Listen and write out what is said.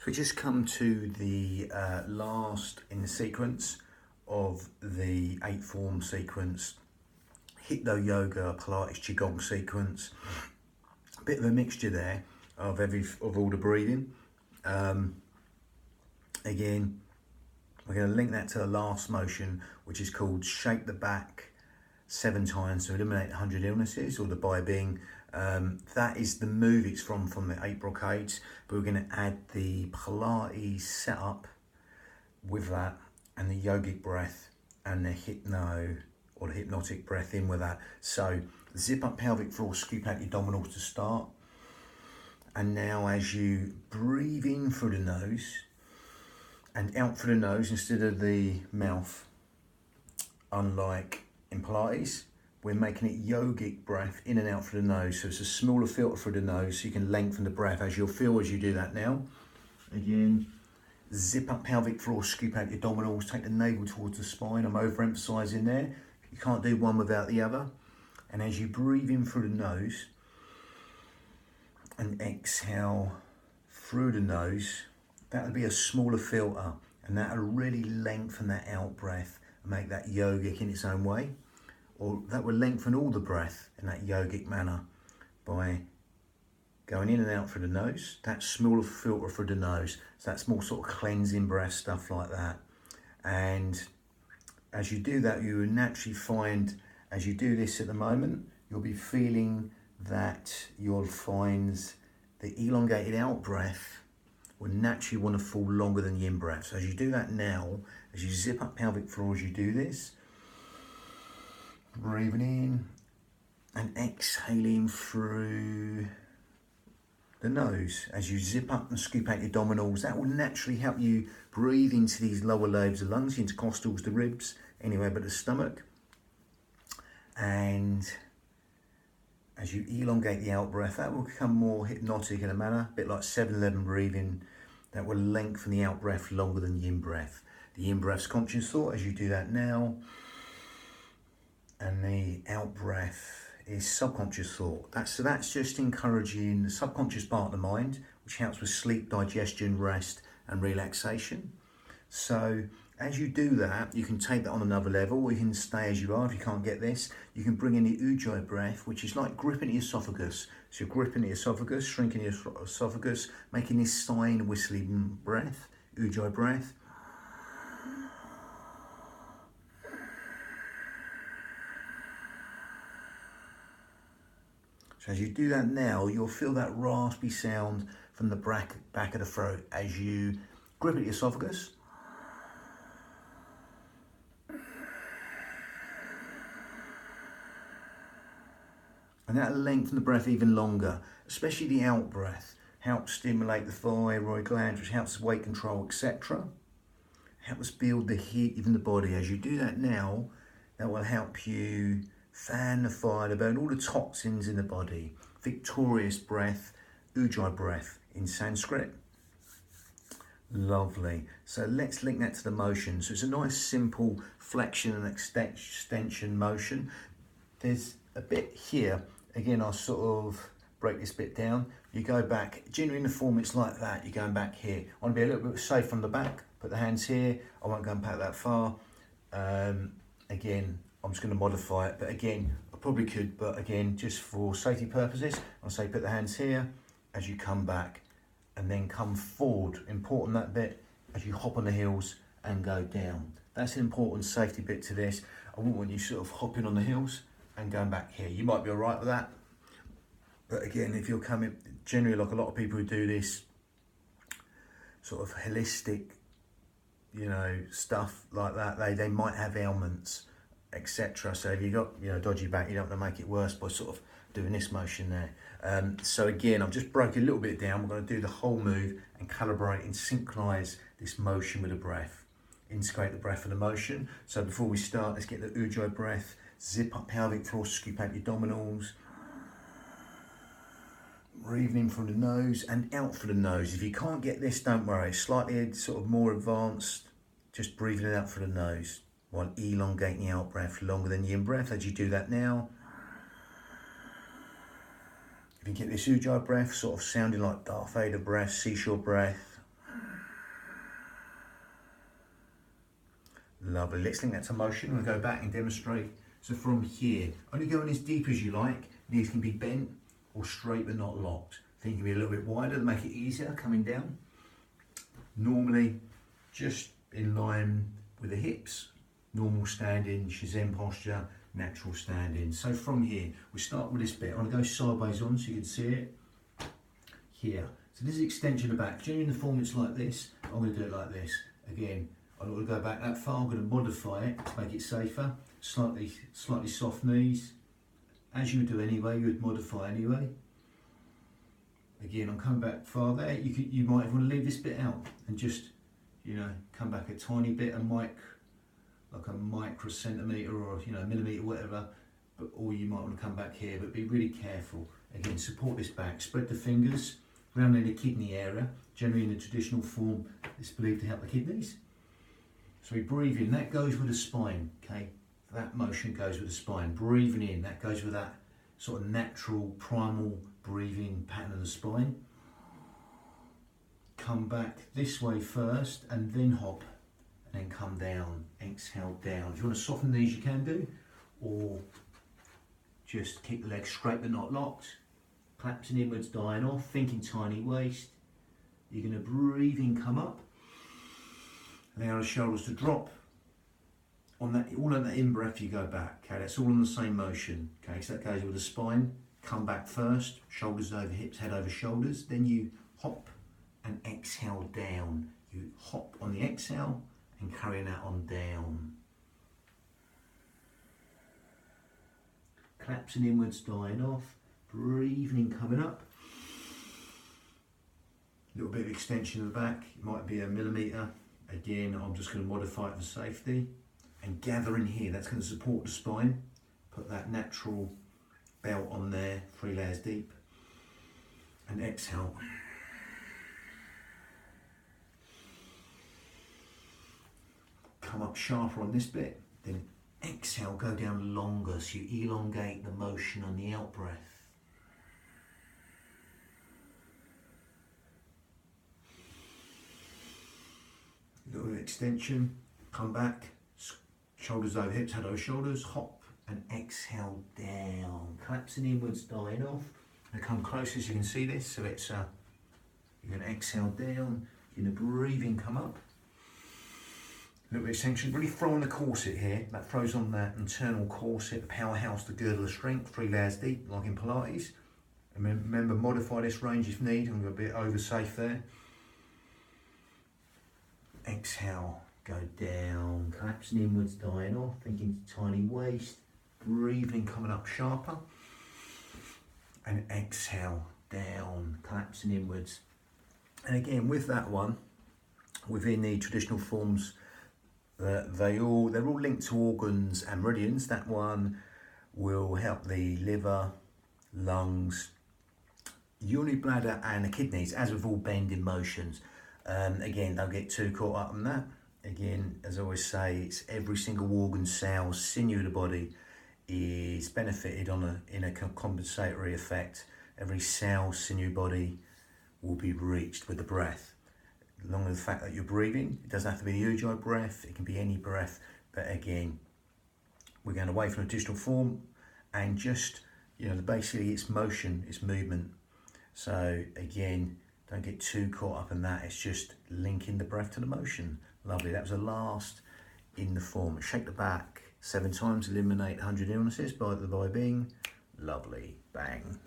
So we just come to the last in the sequence of the 8-form sequence, hypno yoga, Pilates, qigong sequence. A bit of a mixture there of all the breathing. Again, we're going to link that to the last motion, which is called shake the back 7 times to eliminate 100 illnesses, or the by being. That is the move it's from the 8 brocades, but we're going to add the Pilates setup with that, and the yogic breath and the hypno or the hypnotic breath in with that. So zip up pelvic floor, scoop out your abdominals to start, and now as you breathe in through the nose and out through the nose instead of the mouth, unlike in Pilates, we're making it yogic breath in and out through the nose. So it's a smaller filter through the nose, so you can lengthen the breath, as you'll feel as you do that now. Again, zip up pelvic floor, scoop out your abdominals, take the navel towards the spine. I'm overemphasizing there. You can't do one without the other. And as you breathe in through the nose and exhale through the nose, that'll be a smaller filter, and that'll really lengthen that out breath and make that yogic in its own way. Or that will lengthen all the breath in that yogic manner by going in and out through the nose. That smaller filter through the nose. So that's more sort of cleansing breath, stuff like that. And as you do that, you will naturally find, as you do this at the moment, you'll be feeling that you'll find the elongated out breath will naturally want to fall longer than the in breath. So as you do that now, as you zip up pelvic floor as you do this, breathing in and exhaling through the nose. As you zip up and scoop out your abdominals, that will naturally help you breathe into these lower lobes of the lungs, intercostals, the ribs, anywhere but the stomach. And as you elongate the out breath, that will become more hypnotic in a manner, a bit like 7-11 breathing. That will lengthen the out breath longer than the in breath. The in breath's conscious thought as you do that now, and the out breath is subconscious thought. So that's just encouraging the subconscious part of the mind, which helps with sleep, digestion, rest, and relaxation. So as you do that, you can take that on another level, or you can stay as you are. If you can't get this, you can bring in the ujjayi breath, which is like gripping the esophagus. So you're gripping the esophagus, shrinking the esophagus, making this sighing, whistling breath, ujjayi breath. So as you do that now, you'll feel that raspy sound from the back of the throat as you grip at the esophagus. And that'll lengthen the breath even longer, especially the out breath. Helps stimulate the thyroid gland, which helps weight control, etc. Helps build the heat within the body. As you do that now, that will help you fan the fire to burn all the toxins in the body. Victorious breath, ujjayi breath in Sanskrit. Lovely. So let's link that to the motion. So it's a nice simple flexion and extension motion. There's a bit here. Again, I'll sort of break this bit down. You go back, generally in the form it's like that. You're going back here. I want to be a little bit safe from the back. Put the hands here. I won't go and back that far. Again, I'm just going to modify it, but again, I probably could, but again, just for safety purposes, I'll say put the hands here as you come back and then come forward. Important that bit, as you hop on the heels and go down. That's an important safety bit to this. I wouldn't want you sort of hopping on the heels and going back here. You might be all right with that, but again, if you're coming, generally like a lot of people who do this sort of holistic, stuff like that, they might have ailments, etc. So if you've got dodgy back, you don't want to make it worse by sort of doing this motion there. So again, I've just broke a little bit down. We're going to do the whole move and calibrate and synchronize this motion with the breath. Integrate the breath and the motion. So before we start, let's get the ujjayi breath. Zip up pelvic floor, scoop out your abdominals. Breathing in through the nose and out through the nose. If you can't get this, don't worry. It's slightly sort of more advanced. Just breathing it out through the nose while elongating the out breath longer than the in breath as you do that now. If you get this ujjayi breath sort of sounding like Darth Vader breath, seashore breath. Lovely. Let's link that to motion. We'll go back and demonstrate. So from here, only going as deep as you like. Knees can be bent or straight but not locked. Feet can be a little bit wider to make it easier coming down. Normally just in line with the hips. Normal standing, Shizen posture, natural standing. So from here, we start with this bit. I'm going to go sideways on so you can see it. Here. So this is extension of the back. Generally in the form it's like this. I'm going to do it like this. Again, I don't want to go back that far. I'm going to modify it to make it safer. Slightly soft knees. As you would do anyway, you would modify anyway. Again, I'm coming back far there. You might want to leave this bit out and just, you know, come back a tiny bit, like a micro centimetre or, you know, millimetre, whatever. Or you might want to come back here, but be really careful. Again, support this back. Spread the fingers around in the kidney area. Generally in the traditional form, it's believed to help the kidneys. So we breathe in, that goes with the spine, okay? That motion goes with the spine. Breathing in, that goes with that sort of natural, primal breathing pattern of the spine. Come back this way first and then hop and then come down, exhale down. If you want to soften these, you can do, or just keep the legs straight but not locked. Collapsing inwards, dying off, thinking tiny waist. You're going to breathe in, come up. Allow the shoulders to drop. On that, all on that in breath, you go back. Okay, that's all on the same motion. Okay, so that goes with the spine. Come back first, shoulders over hips, head over shoulders. Then you hop and exhale down. You hop on the exhale and carry that on down. Collapsing inwards, dying off. Breathing, coming up. A little bit of extension of the back. It might be a millimetre. Again, I'm just going to modify it for safety. And gather in here, that's going to support the spine. Put that natural belt on there, 3 layers deep. And exhale. Come up sharper on this bit. Then exhale, go down longer, so you elongate the motion on the out breath. A little bit of extension, come back. Shoulders over hips, head over shoulders, hop and exhale down. Collapsing inwards, dying off. And come closer so you can see this. So it's you're going to exhale down, you're going to breathe in, come up. A little bit of extension, really throw on the corset here. That throws on that internal corset, the powerhouse, the girdle of strength, 3 layers deep, like in Pilates. And remember, modify this range if need. I'm a bit over safe there. Exhale. Go down, collapsing inwards, dying off, thinking tiny waist, breathing, coming up sharper, and exhale down, collapsing inwards. And again, with that one, within the traditional forms, they're all linked to organs and meridians. That one will help the liver, lungs, urinary bladder, and the kidneys, as with all bending motions. Again, don't get too caught up on that. Again, as I always say, it's every single organ, cell, sinew of the body is benefited in a compensatory effect. Every cell, sinew, body will be reached with the breath. Along with the fact that you're breathing, it doesn't have to be a ujjayi breath, it can be any breath. But again, we're going away from a traditional form and just, you know, basically it's motion, it's movement. So again, don't get too caught up in that. It's just linking the breath to the motion. Lovely. That was the last in the form. Shake the back 7 times, eliminate 100 illnesses by the being. Lovely. Bang.